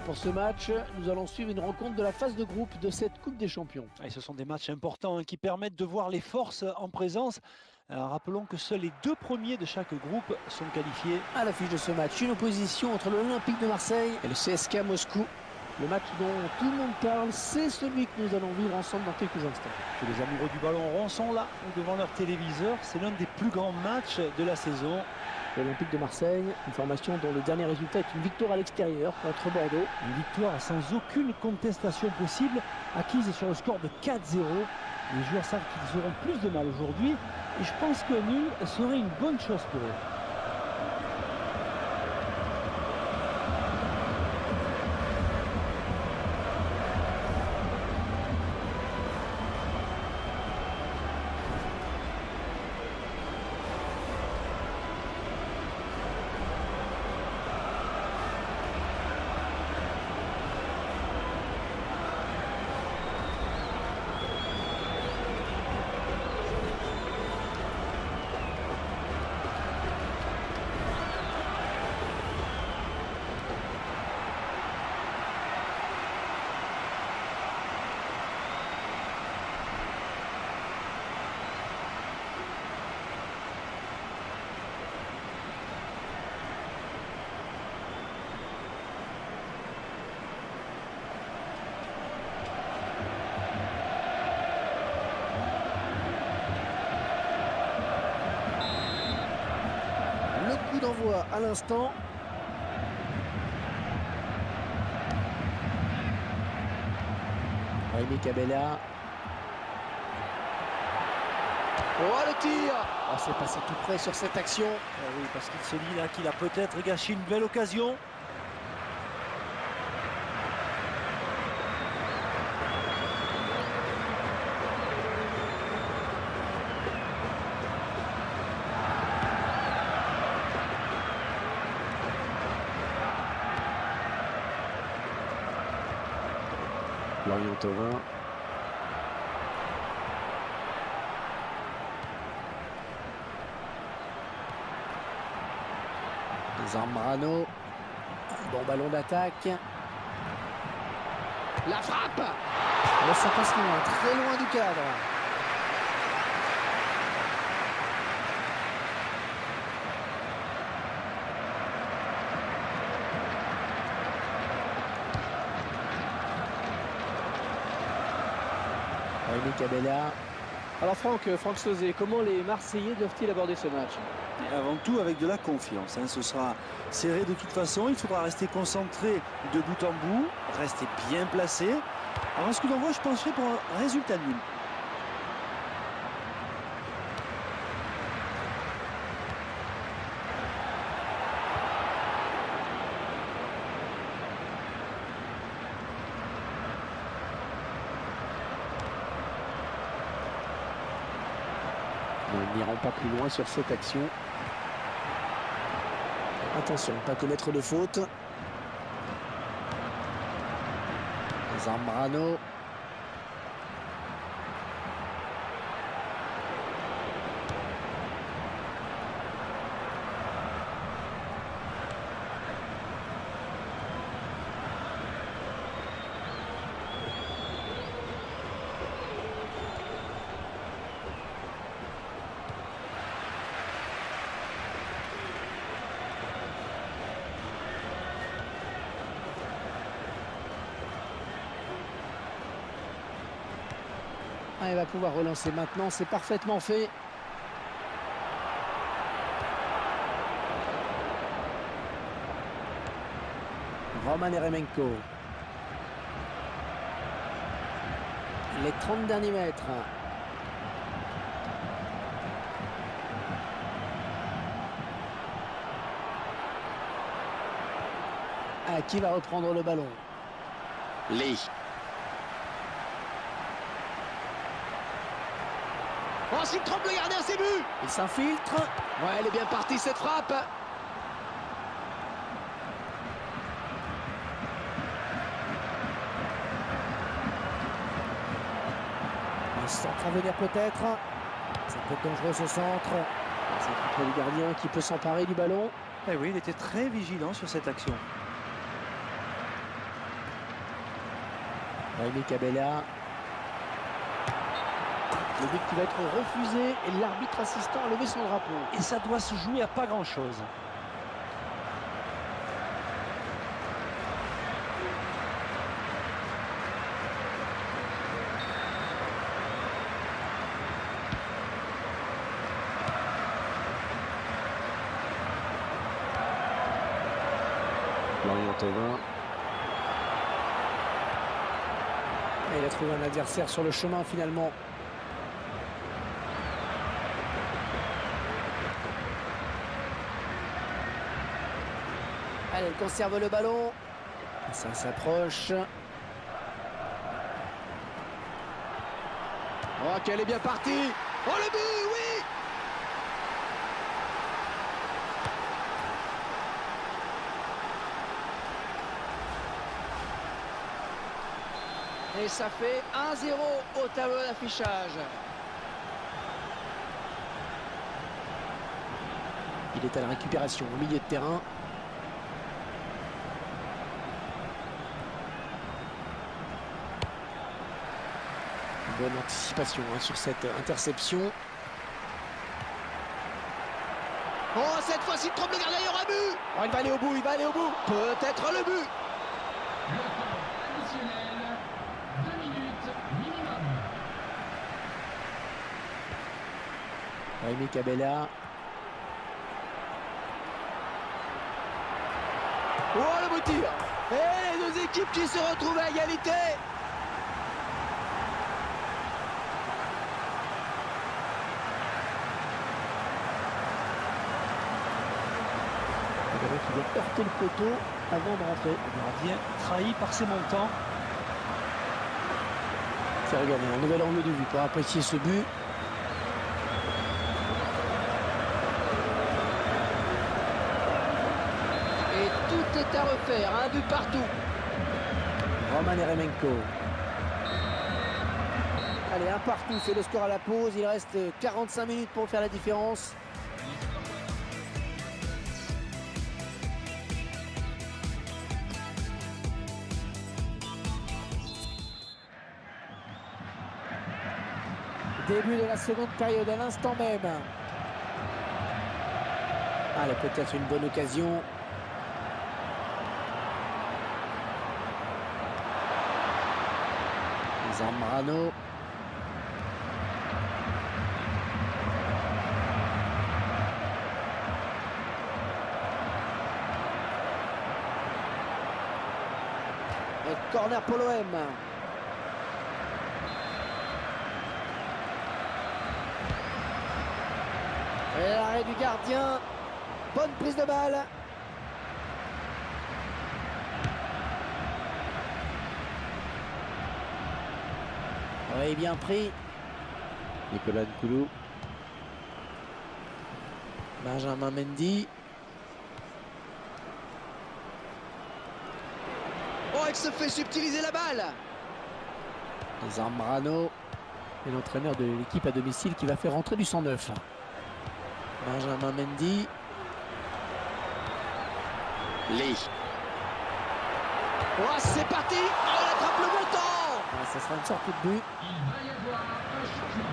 pour ce match, nous allons suivre une rencontre de la phase de groupe de cette Coupe des Champions. Et ce sont des matchs importants qui permettent de voir les forces en présence. Alors, rappelons que seuls les 2 premiers de chaque groupe sont qualifiés. À l'affiche de ce match, une opposition entre l'Olympique de Marseille et le CSKA Moscou. Le match dont tout le monde parle, c'est celui que nous allons vivre ensemble dans quelques instants. Tous les amoureux du ballon rond sont là devant leur téléviseur. C'est l'un des plus grands matchs de la saison. L'Olympique de Marseille, une formation dont le dernier résultat est une victoire à l'extérieur contre Bordeaux. Une victoire sans aucune contestation possible, acquise sur le score de 4-0. Les joueurs savent qu'ils auront plus de mal aujourd'hui et je pense que nul serait une bonne chose pour eux. Coup d'envoi à l'instant. Rémi Cabella. Oh, le tir! Oh, c'est passé tout près sur cette action. Oui, parce qu'il se dit là qu'il a peut-être gâché une belle occasion. Lorient Thauvin. Zambrano. Bon ballon d'attaque. La frappe! Oh, ça passe loin, très loin du cadre. Rémi Cabella. Alors Franck Sauzet, comment les Marseillais doivent-ils aborder ce match? Et avant tout avec de la confiance. Ce sera serré de toute façon. Il faudra rester concentré de bout en bout, rester bien placé. Alors, ce coup d'envoi, je penserais pour un résultat nul. Nous n'irons pas plus loin sur cette action. Attention, pas commettre de faute. Zambrano. Ah, il va pouvoir relancer maintenant, c'est parfaitement fait. Roman Eremenko. Les 30 derniers mètres. Ah, qui va reprendre le ballon? Lee. Ensuite, trompe le gardien, c'est but. Il s'infiltre. Ouais, elle est bien partie cette frappe. Un centre à venir peut-être. Ça peut être dangereux ce centre. C'est contre le gardien qui peut s'emparer du ballon. Eh oui, il était très vigilant sur cette action. Jaime Cabella. Le but qui va être refusé et l'arbitre assistant a levé son drapeau. Et ça doit se jouer à pas grand-chose. Florian Thauvin. Et il a trouvé un adversaire sur le chemin finalement. Allez, il conserve le ballon. Ça s'approche. Oh, qu'elle est bien partie. Oh, le but, oui! Et ça fait 1-0 au tableau d'affichage. Il est à la récupération au milieu de terrain. Bonne anticipation sur cette interception. Oh, cette fois-ci, il trompe le gardien, il y aura but. Oh, il va aller au bout, il va aller au bout. Peut-être le but. Le temps additionnel, 2 minutes minimum. Jaime Cabella. Oh, le beau tir. Et les deux équipes qui se retrouvent à égalité. Il doit heurter le poteau avant de rentrer. Le gardien trahi par ses montants. C'est regardez, un nouvel angle de vue pour apprécier ce but. Et tout est à refaire, un but partout. Roman Eremenko. Allez, un partout, c'est le score à la pause. Il reste 45 minutes pour faire la différence. Début de la seconde période à l'instant même. Allez, peut-être une bonne occasion. Zambrano. Et corner pour l'OM. Et l'arrêt du gardien. Bonne prise de balle. Oui, bien pris. Nicolas Nkoulou. Benjamin Mendy. Oh, il se fait subtiliser la balle. Zambrano. Et l'entraîneur de l'équipe à domicile qui va faire rentrer du 109. Benjamin Mendy. Lee. Oh, c'est parti. Oh, il attrape le montant. Ah, ça sera une sorte de but. Il va y avoir un changement.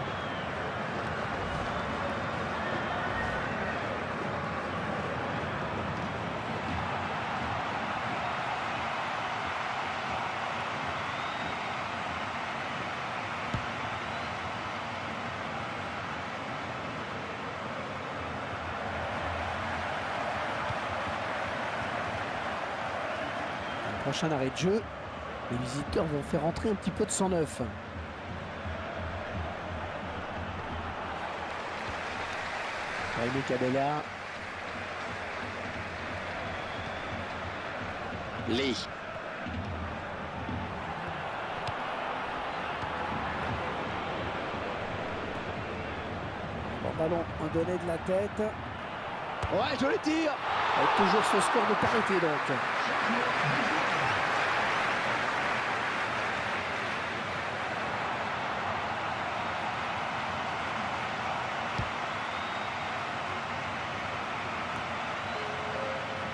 Prochain arrêt de jeu. Les visiteurs vont faire entrer un petit peu de 109. Jaime Cabella. Lee. Bon ballon, un donné de la tête. Ouais, joli tir. Avec toujours ce score de parité donc.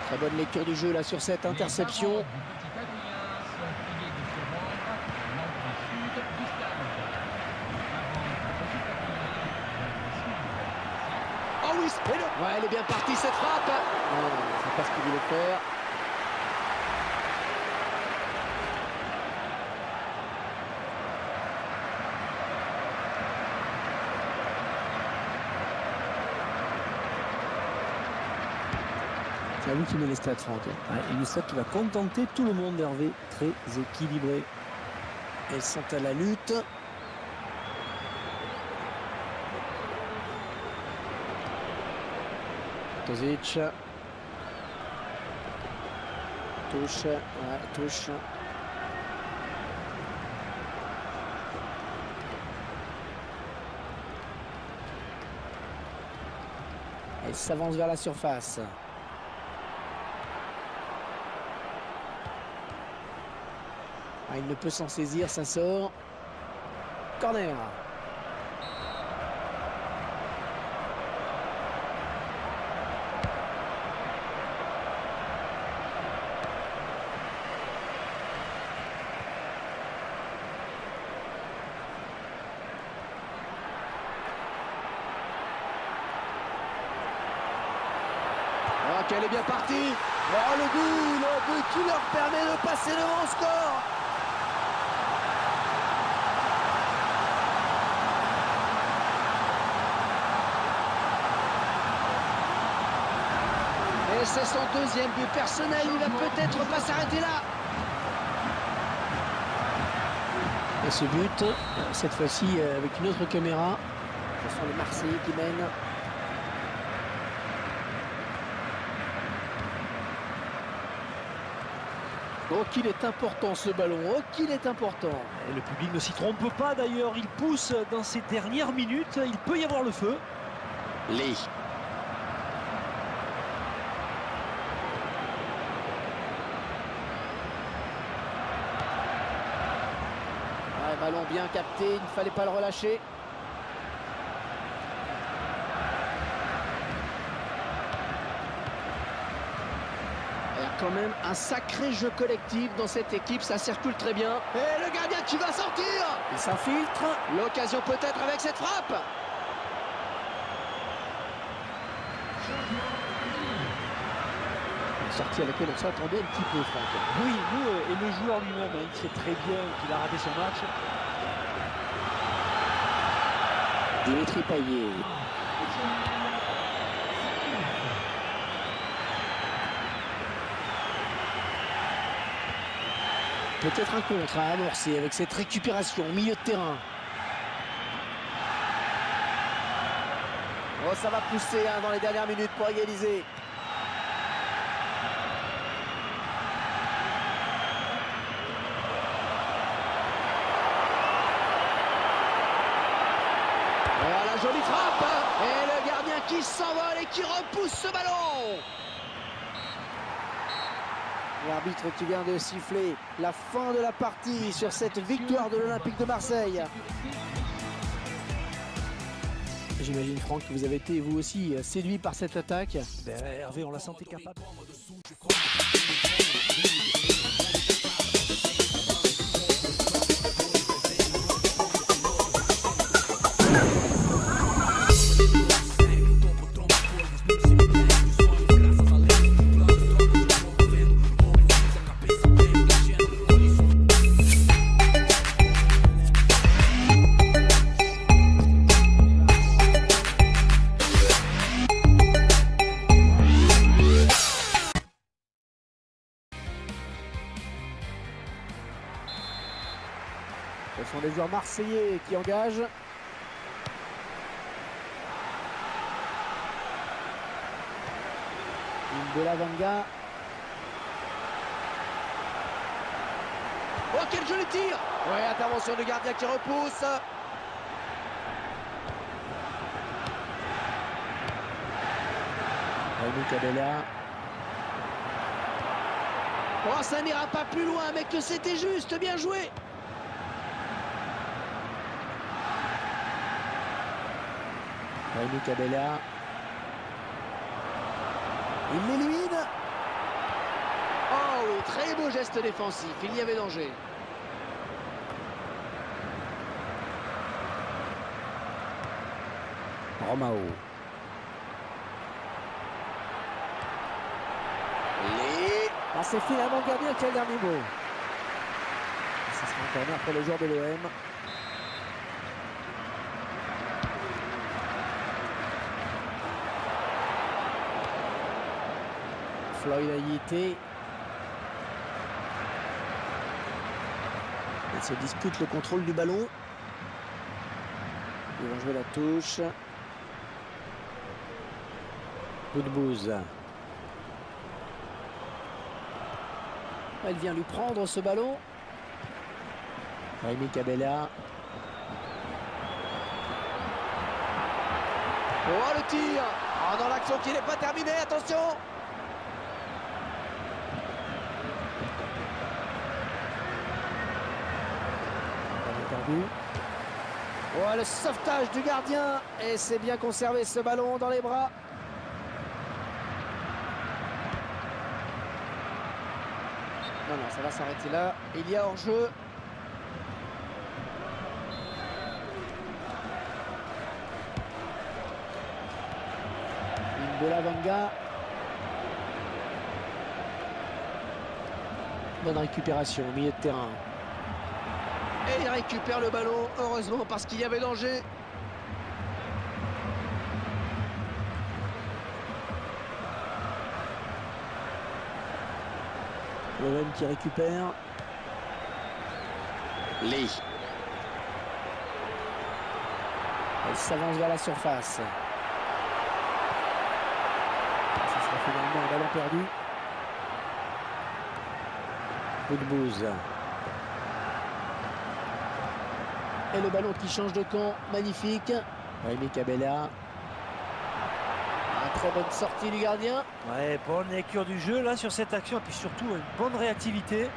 Très bonne lecture du jeu là sur cette interception. Les parents du petit Adrien sont priés de se rendre Lewis. Ouais, elle est bien partie cette frappe. Non, c'est pas ce qu'il voulait faire. C'est à vous qui met les stats, Franck. Ouais, une stat qui va contenter tout le monde, Hervé. Très équilibré. Elles sont à la lutte. Tozic. Touche. Ouais, touche. Elle s'avance vers la surface. Ah, il ne peut s'en saisir, ça sort. Corner. Ok, elle est bien partie. Oh, le but qui leur permet de passer devant le score. Et c'est son deuxième but personnel, il va peut-être pas s'arrêter là. Et ce but, cette fois-ci avec une autre caméra. Ce sont les Marseillais qui mènent. Oh qu'il est important ce ballon, oh qu'il est important. Et le public ne s'y trompe pas d'ailleurs, il pousse dans ces dernières minutes, il peut y avoir le feu. Lee. Ouais, ballon bien capté, il ne fallait pas le relâcher. Il y a quand même un sacré jeu collectif dans cette équipe, ça circule très bien. Et le gardien qui va sortir. Il s'infiltre, l'occasion peut-être avec cette frappe. Une sortie à laquelle on s'attendait un petit peu, Franck. Oui, nous et le joueur lui-même, il sait très bien qu'il a raté son match. Dimitri Payet. Peut-être un contre à amorcer avec cette récupération au milieu de terrain. Oh, ça va pousser dans les dernières minutes pour égaliser. Voilà la jolie frappe. Et le gardien qui s'envole et qui repousse ce ballon. L'arbitre qui vient de siffler la fin de la partie sur cette victoire de l'Olympique de Marseille. J'imagine, Franck, que vous avez été vous aussi séduit par cette attaque. Hervé, on l'a senti capable. Ce sont les joueurs marseillais qui engagent. Une de la Vanga. Oh, quel joli tir! Ouais, intervention du gardien qui repousse. Cabella. Oh, ça n'ira pas plus loin, mais que c'était juste, bien joué. Cabella. Il l'élimine. Oh oui, très beau geste défensif, il y avait danger. Romao. Ah, c'est finalement le gardien qui a le dernier mot. Ce sera un corner pour les joueurs de l'OM. Floyd Ayité. Il se dispute le contrôle du ballon. Ils vont jouer la touche. Boudbouz. Elle vient lui prendre ce ballon. Rémi Cabella. Oh, le tir! Oh, dans l'action qui n'est pas terminée, attention! Perdu. Oh, le sauvetage du gardien. Et c'est bien conservé ce ballon dans les bras. Non, ça va s'arrêter là. Il y a hors-jeu. Bolavanga. Bonne récupération au milieu de terrain. Et il récupère le ballon, heureusement, parce qu'il y avait danger. L'OM qui récupère. Lee. Elle s'avance vers la surface. Ce sera finalement un ballon perdu. Boudbouz. Et le ballon qui change de camp, magnifique. Rémi Cabella. Très bonne sortie du gardien. Ouais, bonne lecture du jeu là sur cette action et puis surtout une bonne réactivité.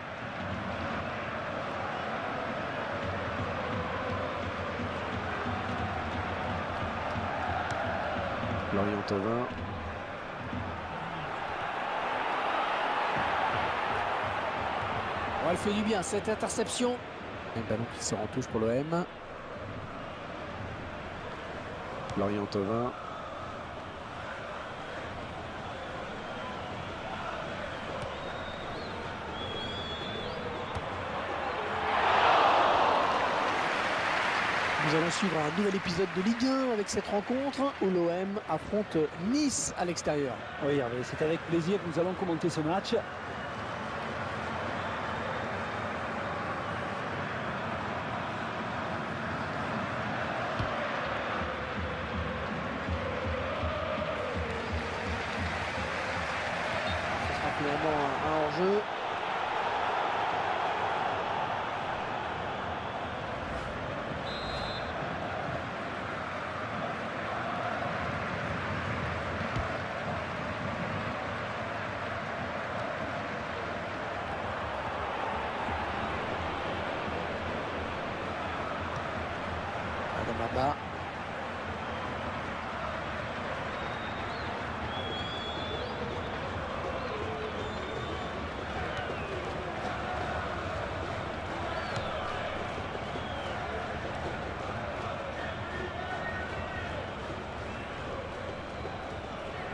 Lorient Thauvin. Oh, elle fait du bien cette interception. Un ballon qui sort en touche pour l'OM. Lorient Thauvin. Nous allons suivre un nouvel épisode de Ligue 1 avec cette rencontre où l'OM affronte Nice à l'extérieur. Oui, Hervé, c'est avec plaisir que nous allons commenter ce match. Ce sera finalement un hors-jeu. Adamaba.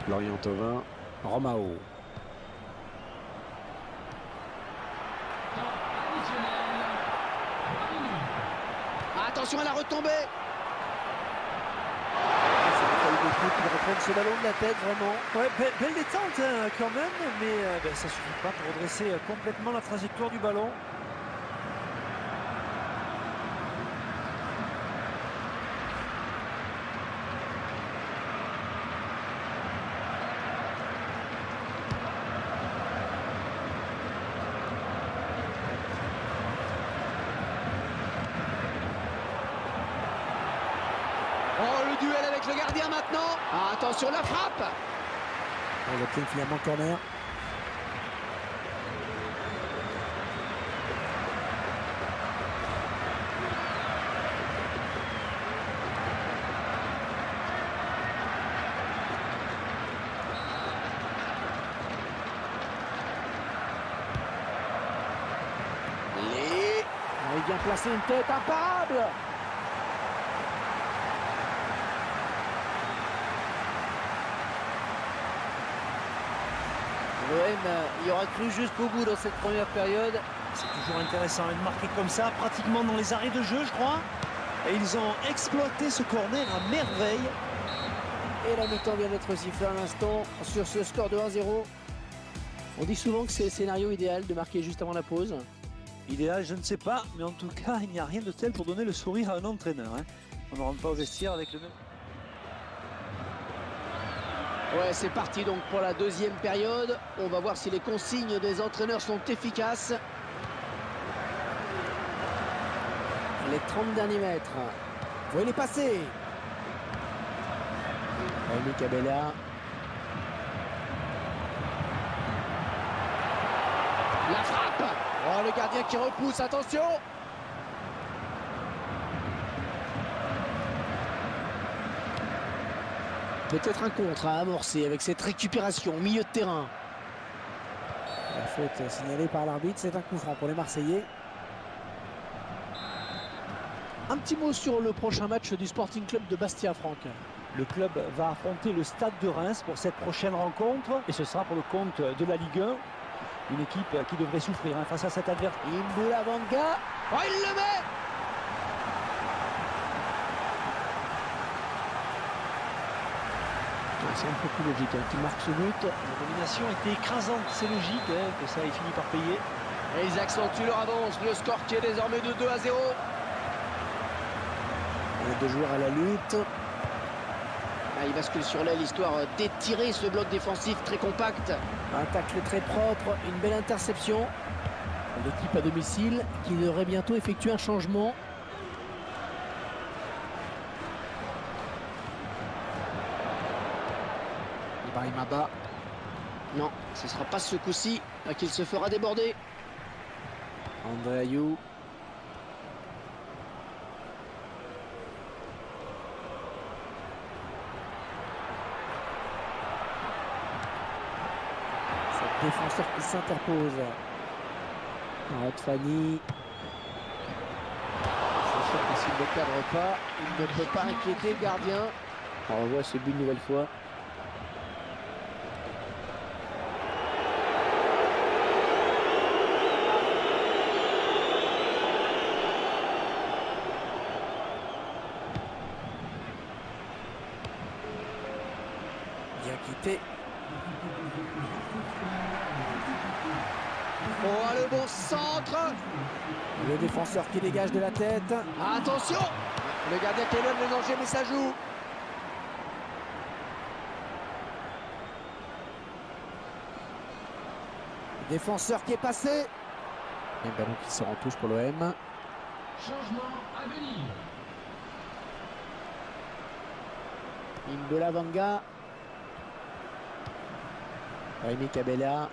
Lorient Thauvin. Romao. Attention à la retombée. Il reprend ce ballon de la tête, vraiment. Ouais, belle détente hein, quand même, mais ça suffit pas pour redresser complètement la trajectoire du ballon. Oh, le duel avec le gardien maintenant. Ah, attention, la frappe. On obtient finalement corner. Il vient placer une tête imparable. L'OM y aura cru jusqu'au bout dans cette première période. C'est toujours intéressant de marquer comme ça, pratiquement dans les arrêts de jeu, je crois. Et ils ont exploité ce corner à merveille. Et la mi-temps vient d'être sifflée à l'instant sur ce score de 1-0. On dit souvent que c'est le scénario idéal de marquer juste avant la pause. Idéal, je ne sais pas, mais en tout cas, il n'y a rien de tel pour donner le sourire à un entraîneur. On ne rentre pas au vestiaire avec le même... Ouais, c'est parti donc pour la deuxième période. On va voir si les consignes des entraîneurs sont efficaces. Les 30 derniers mètres. Vous voyez les passer. Aimé Cabella. La frappe. Oh, le gardien qui repousse, attention. Peut-être un contre à amorcer avec cette récupération au milieu de terrain. La faute signalée par l'arbitre, c'est un coup franc pour les Marseillais. Un petit mot sur le prochain match du Sporting Club de Bastia, Franck. Le club va affronter le Stade de Reims pour cette prochaine rencontre. Et ce sera pour le compte de la Ligue 1. Une équipe qui devrait souffrir face à cet adversaire. Imbula Vanga. Oh, il le met. C'est un peu plus logique qui marque ce but. La domination était écrasante, c'est logique que ça ait fini par payer. Et ils accentuent leur avance, le score qui est désormais de 2-0. Les deux joueurs à la lutte. Il bascule sur l'aile, histoire d'étirer ce bloc défensif très compact. Un tacle très propre, une belle interception. L'équipe à domicile qui devrait bientôt effectuer un changement. Ibrahimaba. Non, ce ne sera pas ce coup-ci qu'il se fera déborder. André Ayou. Cette défenseur qui s'interpose. Rod Fanny. C'est sûr que s'il ne perdre pas, il ne peut pas inquiéter le gardien. On revoit ce but une nouvelle fois. Bien quitté. Oh, le bon centre. Le défenseur qui dégage de la tête. Attention. Le gardien qui éloigne le danger, mais ça joue. Défenseur qui est passé. Et ballon qui sort en touche pour l'OM. Changement à venir. Imbula Vanga. Aimé Cabella.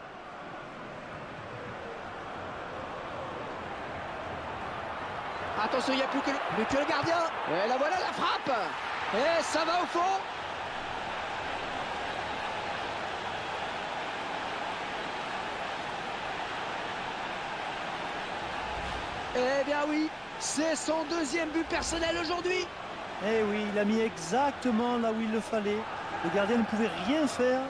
Attention, il n'y a plus que le gardien. Et là voilà la frappe. Et ça va au fond. Eh bien oui, c'est son deuxième but personnel aujourd'hui. Eh oui, il a mis exactement là où il le fallait. Le gardien ne pouvait rien faire.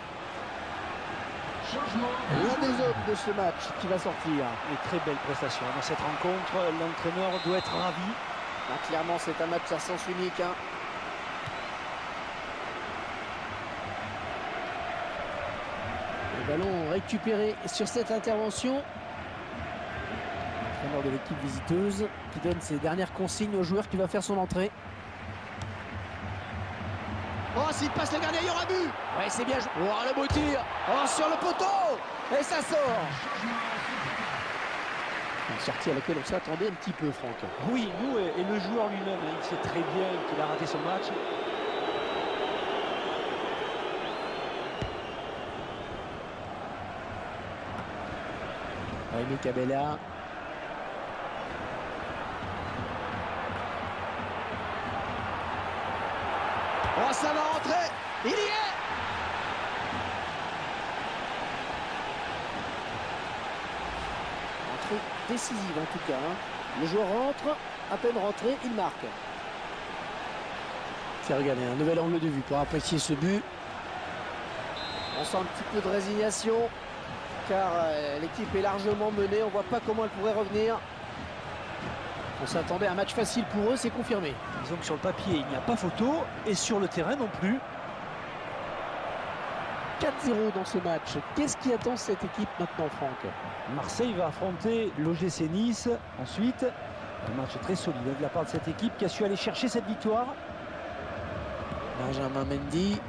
Changement. L'un des hommes de ce match qui va sortir. Une très belle prestation dans cette rencontre. L'entraîneur doit être ravi. Clairement, c'est un match à sens unique. Le ballon récupéré sur cette intervention. L'entraîneur de l'équipe visiteuse qui donne ses dernières consignes au joueur qui va faire son entrée. Oh, s'il passe le gardien, il y aura but. Ouais, c'est bien joué. Oh, le beau tir. Oh, sur le poteau. Et ça sort. Une sortie à laquelle on s'attendait un petit peu, Franck. Oui, nous et le joueur lui-même, il sait très bien qu'il a raté son match. Aimé Cabella. Oh, ça va rentrer. Il y est. Entrée décisive en tout cas. Le joueur rentre, à peine rentré, il marque. Tiens, regardez, un nouvel angle de vue pour apprécier ce but. On sent un petit peu de résignation. car l'équipe est largement menée. On voit pas comment elle pourrait revenir. On s'attendait à un match facile pour eux, c'est confirmé. Disons que sur le papier, il n'y a pas photo et sur le terrain non plus. 4-0 dans ce match. Qu'est-ce qui attend cette équipe maintenant, Franck? Marseille va affronter l'OGC Nice. Ensuite, un match très solide de la part de cette équipe qui a su aller chercher cette victoire. Benjamin Mendy.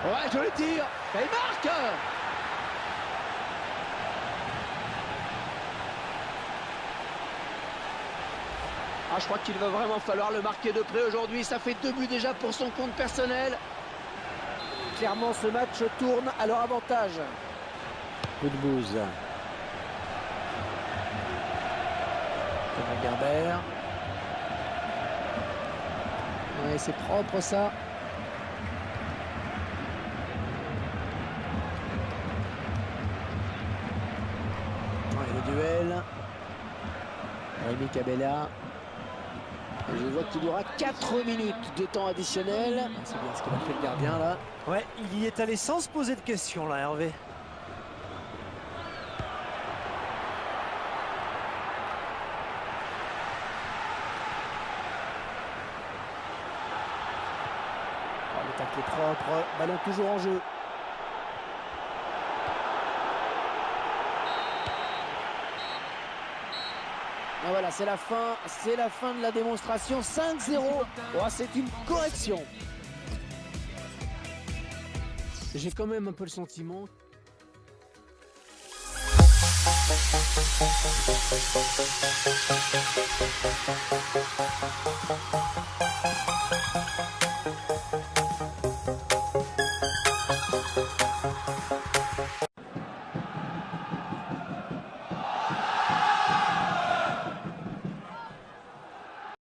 Ouais, je le tire. Et il marque. Ah, je crois qu'il va vraiment falloir le marquer de près aujourd'hui. Ça fait 2 buts déjà pour son compte personnel. Clairement, ce match tourne à leur avantage. Coup de bouse. Thomas Gerbert. Ouais, c'est propre ça. Ouais, le duel. Rémi Cabella. Et je vois qu'il y aura 4 minutes de temps additionnel. C'est bien ce qu'il a fait le gardien là. Ouais, il y est allé sans se poser de questions là, Hervé. Oh, le tacle est propre. Ballon toujours en jeu. Ah, voilà, c'est la fin de la démonstration. 5-0. Oh, c'est une correction. J'ai quand même un peu le sentiment.